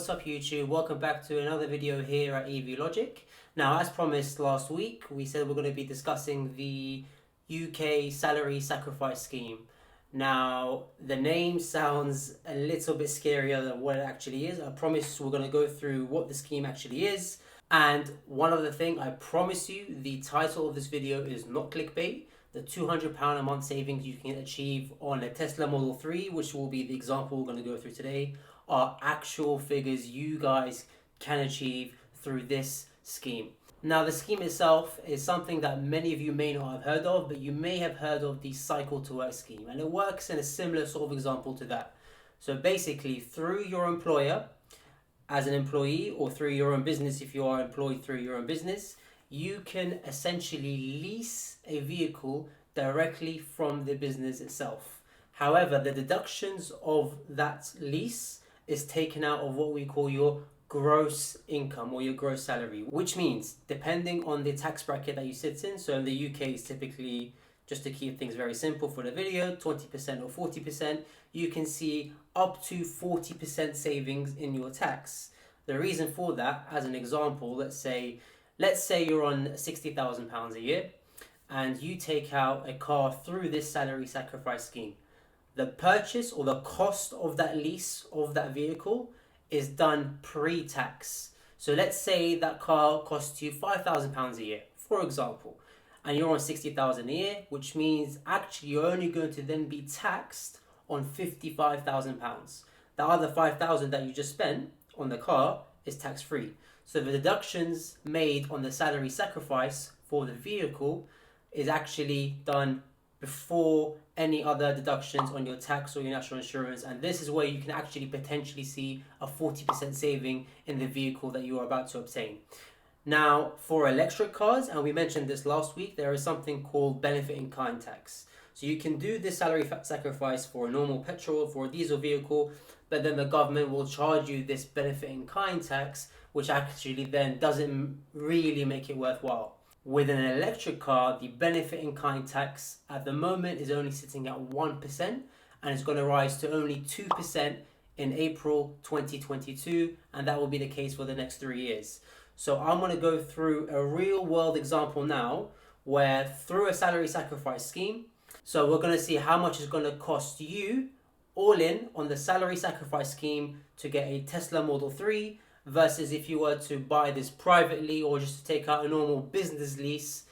what's up YouTube? Welcome back to another video here at EV Logic. Now, as promised last week, we said we're going to be discussing the UK salary sacrifice scheme. Now, the name sounds a little bit scarier than what it actually is. I promise we're going to go through what the scheme actually is. And one other thing, I promise you, the title of this video is not clickbait. The £200 a month savings you can achieve on a Tesla Model 3, which will be the example we're going to go through today, are actual figures you guys can achieve through this scheme. Now, the scheme itself is something that many of you may not have heard of, but you may have heard of the Cycle to Work scheme, and it works in a similar sort of example to that. So basically, through your employer as an employee, or through your own business if you are employed through your own business, you can essentially lease a vehicle directly from the business itself. However, the deductions of that lease is taken out of what we call your gross income or your gross salary, which means depending on the tax bracket that you sit in, so in the UK it's typically, just to keep things very simple for the video, 20% or 40%, you can see up to 40% savings in your tax. The reason for that, as an example, let's say you're on £60,000 a year and you take out a car through this salary sacrifice scheme. The purchase or the cost of that lease of that vehicle is done pre-tax. So let's say that car costs you £5,000 a year, for example, and you're on £60,000 a year, which means actually you're only going to then be taxed on £55,000. The other £5,000 that you just spent on the car is tax-free. So the deductions made on the salary sacrifice for the vehicle is actually done before any other deductions on your tax or your national insurance, and this is where you can actually potentially see a 40% saving in the vehicle that you are about to obtain. Now, for electric cars, and we mentioned this last week, there is something called benefit in kind tax. So you can do this salary sacrifice for a normal petrol, for a diesel vehicle, but then the government will charge you this benefit in kind tax, which actually then doesn't really make it worthwhile. With an electric car, the benefit in kind tax at the moment is only sitting at 1%, and it's going to rise to only 2% in April 2022, and that will be the case for the next 3 years. So I'm going to go through a real world example now, where through a salary sacrifice scheme, so we're going to see how much it's going to cost you all in on the salary sacrifice scheme to get a Tesla Model 3 versus if you were to buy this privately or just to take out a normal business lease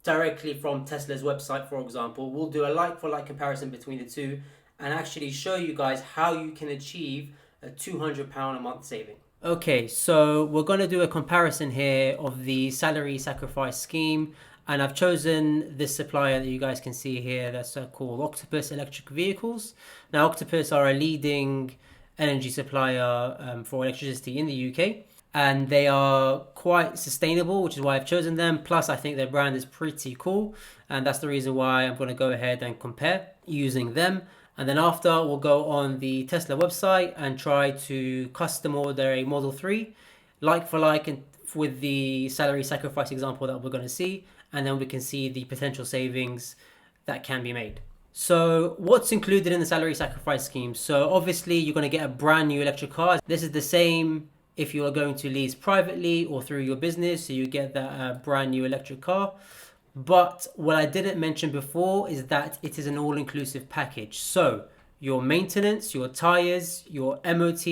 directly from Tesla's website, for example. We'll do a like-for-like comparison between the two and actually show you guys how you can achieve a £200 a month saving. Okay, so we're going to do a comparison here of the salary sacrifice scheme, and I've chosen this supplier that you guys can see here that's called Octopus Electric Vehicles. Now, Octopus are a leading energy supplier for electricity in the UK, and they are quite sustainable, which is why I've chosen them. Plus, I think their brand is pretty cool, and that's the reason why I'm going to go ahead and compare using them. And then after, we'll go on the Tesla website and try to custom order a Model 3 like for like and with the salary sacrifice example that we're going to see, and then we can see the potential savings that can be made. So what's included in the salary sacrifice scheme? So obviously you're going to get a brand new electric car. This is the same if you are going to lease privately or through your business, so you get that brand new electric car. But what I didn't mention before is that it is an all-inclusive package. So your maintenance, your tires, your MOT,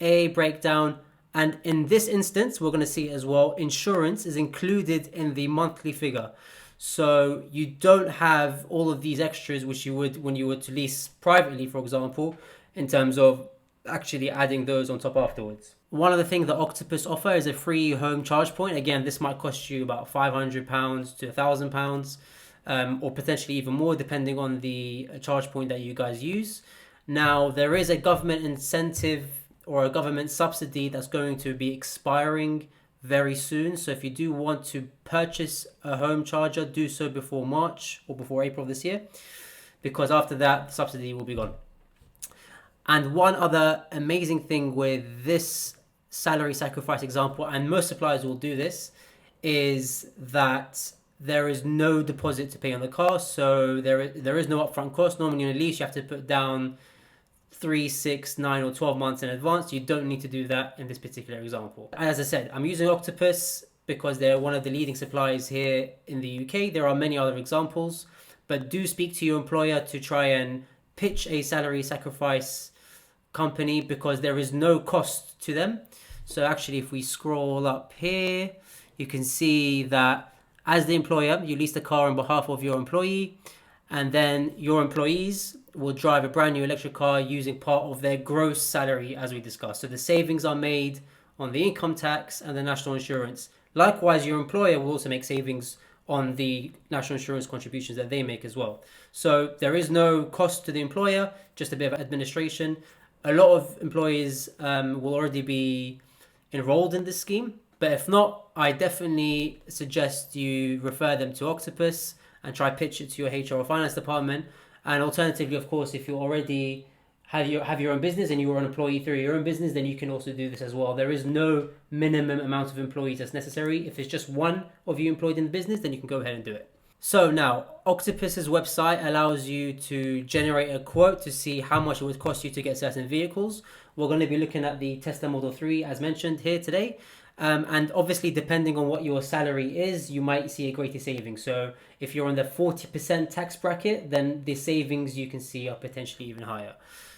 AA breakdown, and in this instance, we're going to see as well, insurance is included in the monthly figure. So you don't have all of these extras which you would when you were to lease privately, for example, in terms of actually adding those on top afterwards. One of the things that Octopus offer is a free home charge point. Again, this might cost you about £500 to £1,000, or potentially even more depending on the charge point that you guys use. Now, there is a government incentive or a government subsidy that's going to be expiring very soon. So if you do want to purchase a home charger, do so before March or before April this year, because after that, the subsidy will be gone. And one other amazing thing with this salary sacrifice example, and most suppliers will do this, is that there is no deposit to pay on the car. So there is no upfront cost. Normally on a lease, you have to put down 3, 6, 9 or 12 months in advance. You don't need to do that in this particular example. As I said, I'm using Octopus because they're one of the leading suppliers here in the UK. There are many other examples, but do speak to your employer to try and pitch a salary sacrifice company because there is no cost to them. So actually, if we scroll up here, you can see that as the employer, you lease the car on behalf of your employee, and then your employees will drive a brand new electric car using part of their gross salary, as we discussed. So the savings are made on the income tax and the national insurance. Likewise, your employer will also make savings on the national insurance contributions that they make as well. So there is no cost to the employer, just a bit of administration. A lot of employees will already be enrolled in this scheme, but if not, I definitely suggest you refer them to Octopus and try pitch it to your HR or finance department. And alternatively, of course, if you already have your own business and you are an employee through your own business, then you can also do this as well. There is no minimum amount of employees that's necessary. If it's just one of you employed in the business, then you can go ahead and do it. So now, Octopus's website allows you to generate a quote to see how much it would cost you to get certain vehicles. We're going to be looking at the Tesla Model 3 as mentioned here today. And obviously, depending on what your salary is, you might see a greater savings. So if you're on the 40% tax bracket, then the savings you can see are potentially even higher.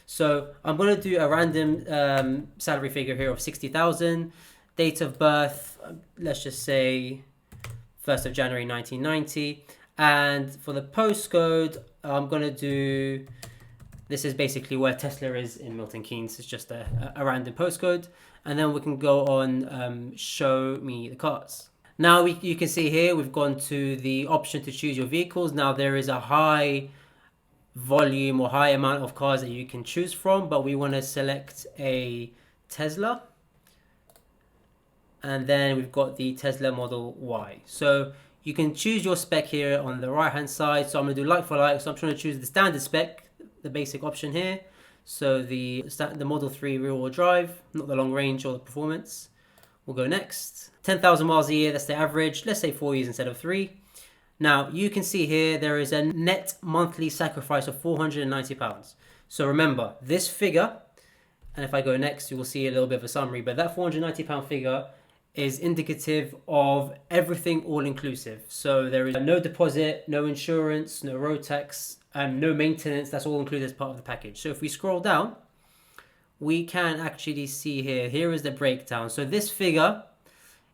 So I'm going to do a random salary figure here of 60,000. Date of birth, let's just say 1st of January 1990. And for the postcode, I'm going to do, this is basically where Tesla is in Milton Keynes. It's just a random postcode. And then we can go on show me the cars. Now you can see here we've gone to the option to choose your vehicles. Now there is a high volume or high amount of cars that you can choose from, but we want to select a Tesla. And then we've got the Tesla Model Y. So you can choose your spec here on the right hand side. So I'm going to do like for like. So I'm trying to choose the standard spec, the basic option here. So the Model 3 rear-wheel drive, not the long range or the performance. We'll go next. 10,000 miles a year, that's the average. Let's say 4 years instead of 3. Now, you can see here there is a net monthly sacrifice of £490. So remember, this figure, and if I go next, you will see a little bit of a summary, but that £490 figure is indicative of everything all-inclusive. So there is no deposit, no insurance, no road tax, no maintenance. That's all included as part of the package. So if we scroll down, we can actually see here is the breakdown. So this figure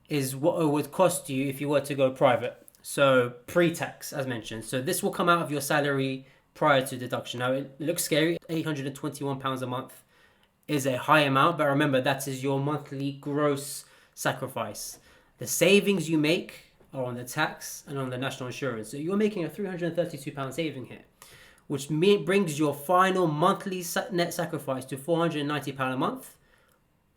is what it would cost you if you were to go private. So pre-tax, as mentioned. So this will come out of your salary prior to deduction. Now it looks scary. £821 a month is a high amount, but remember that is your monthly gross sacrifice. The savings you make are on the tax and on the national insurance. So you're making a £332 saving here, which brings your final monthly net sacrifice to £490 a month,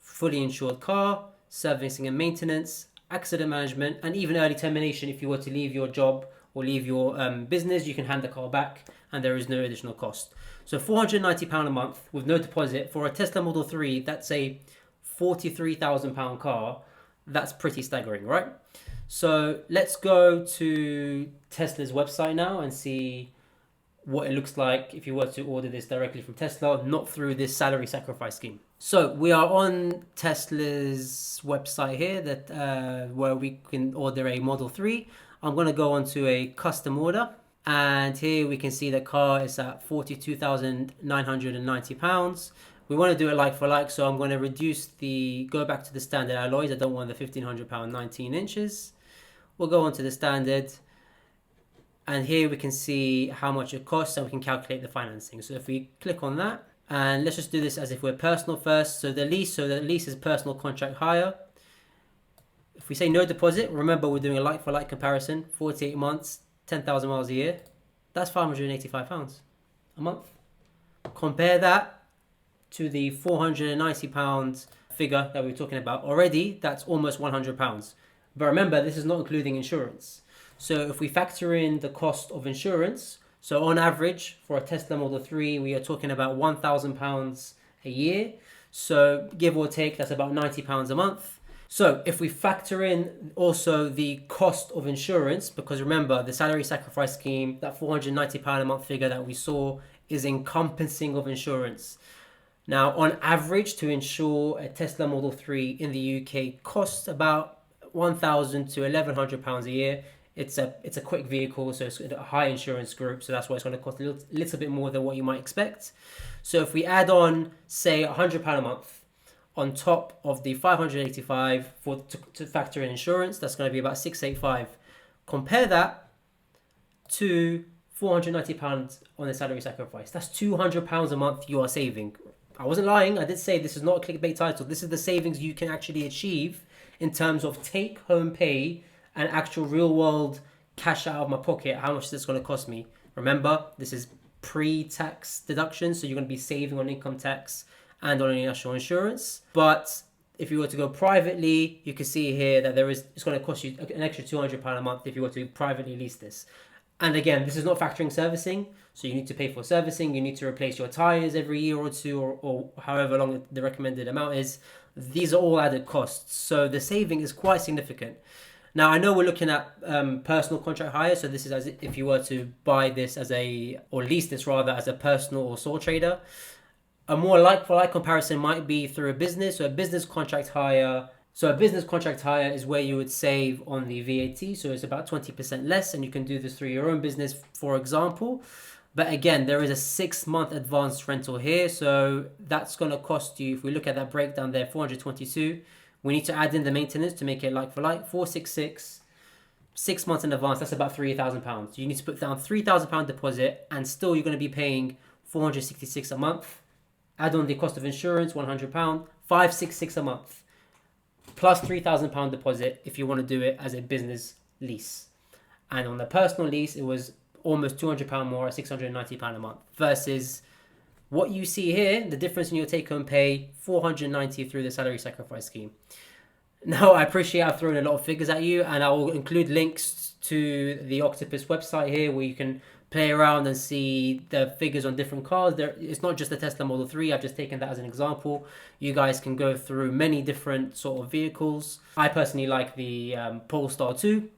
fully insured car, servicing and maintenance, accident management, and even early termination. If you were to leave your job or leave your business, you can hand the car back and there is no additional cost. So £490 a month with no deposit for a Tesla Model 3, that's a £43,000 car. That's pretty staggering, right? So let's go to Tesla's website now and see what it looks like if you were to order this directly from Tesla, not through this salary sacrifice scheme. So we are on Tesla's website here that where we can order a Model 3. I'm going to go on to a custom order. And here we can see the car is at £42,990. We want to do it like for like, so I'm going to go back to the standard alloys. I don't want the £1,500 19 inches. We'll go on to the standard. And here we can see how much it costs and we can calculate the financing. So if we click on that, and let's just do this as if we're personal first. So the lease is personal contract hire. If we say no deposit, remember we're doing a like for like comparison, 48 months, 10,000 miles a year. That's £585 a month. Compare that to the £490 figure that we were talking about. Already, that's almost £100. But remember, this is not including insurance. So if we factor in the cost of insurance, so on average for a Tesla Model 3, we are talking about £1,000 a year. So give or take, that's about £90 a month. So if we factor in also the cost of insurance, because remember the salary sacrifice scheme, that £490 a month figure that we saw is encompassing of insurance. Now, on average, to insure a Tesla Model 3 in the UK costs about £1,000 to £1,100 a year. It's a quick vehicle, so it's a high insurance group, so that's why it's going to cost a little bit more than what you might expect. So if we add on, say, £100 a month on top of the 585 to factor in insurance, that's going to be about 685. Compare that to £490 on the salary sacrifice. That's £200 a month you are saving. I wasn't lying. I did say this is not a clickbait title. This is the savings you can actually achieve in terms of take-home pay and actual real-world cash out of my pocket. How much is this going to cost me? Remember, this is pre-tax deduction, so you're going to be saving on income tax and on national insurance. But if you were to go privately, you can see here that it's going to cost you an extra £200 a month if you were to privately lease this. And again, this is not factoring servicing, so you need to pay for servicing, you need to replace your tyres every year or two, or however long the recommended amount is. These are all added costs, so the saving is quite significant. Now, I know we're looking at personal contract hire, so this is as if you were to buy this or lease this rather, as a personal or sole trader. A more like-for-like comparison might be through a business, so a business contract hire. So a business contract hire is where you would save on the VAT, so it's about 20% less, and you can do this through your own business, for example. But again, there is a 6-month advanced rental here, so that's going to cost you, if we look at that breakdown there, 422. We need to add in the maintenance to make it like for like, 466. 6 months in advance, that's about £3,000. You need to put down £3,000 deposit, and still you're going to be paying 466 a month. Add on the cost of insurance, £100, 566 a month. Plus £3,000 deposit if you want to do it as a business lease. And on the personal lease, it was almost £200 more at £690 a month. Versus what you see here, the difference in your take-home pay, £490 through the salary sacrifice scheme. Now, I appreciate I've thrown a lot of figures at you, and I will include links to the Octopus website here where you can play around and see the figures on different cars. It's not just the Tesla Model 3. I've just taken that as an example. You guys can go through many different sort of vehicles. I personally like the Polestar 2.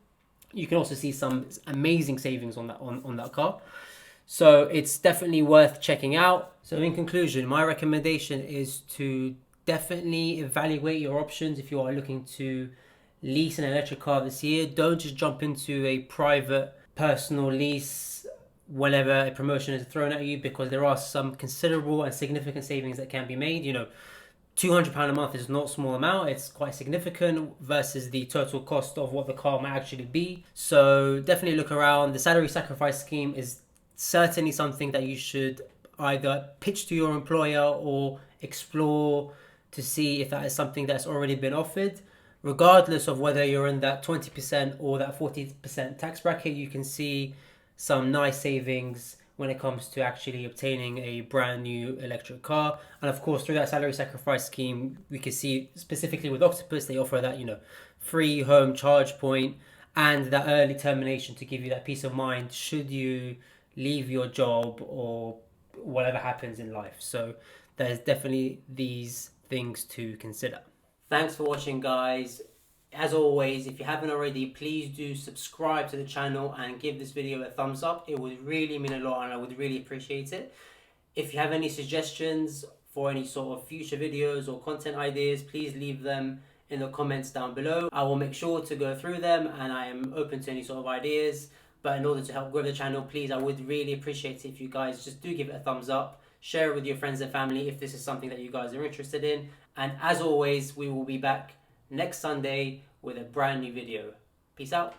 You can also see some amazing savings on that car. So it's definitely worth checking out. So in conclusion, my recommendation is to definitely evaluate your options if you are looking to lease an electric car this year. Don't just jump into a private personal lease whenever a promotion is thrown at you, because there are some considerable and significant savings that can be made. You know, £200 a month is not a small amount. It's quite significant versus the total cost of what the car might actually be. So definitely look around. The salary sacrifice scheme is certainly something that you should either pitch to your employer or explore to see if that is something that's already been offered. Regardless of whether you're in that 20% or that 40% tax bracket, you can see some nice savings when it comes to actually obtaining a brand new electric car. And of course, through that salary sacrifice scheme, we can see specifically with Octopus, they offer that, free home charge point and that early termination to give you that peace of mind should you leave your job or whatever happens in life. So there's definitely these things to consider. Thanks for watching, guys. As always, if you haven't already, please do subscribe to the channel and give this video a thumbs up. It would really mean a lot and I would really appreciate it. If you have any suggestions for any sort of future videos or content ideas, please leave them in the comments down below. I will make sure to go through them and I am open to any sort of ideas. But in order to help grow the channel, please, I would really appreciate it if you guys just do give it a thumbs up. Share it with your friends and family if this is something that you guys are interested in. And as always, we will be back next Sunday with a brand new video. Peace out.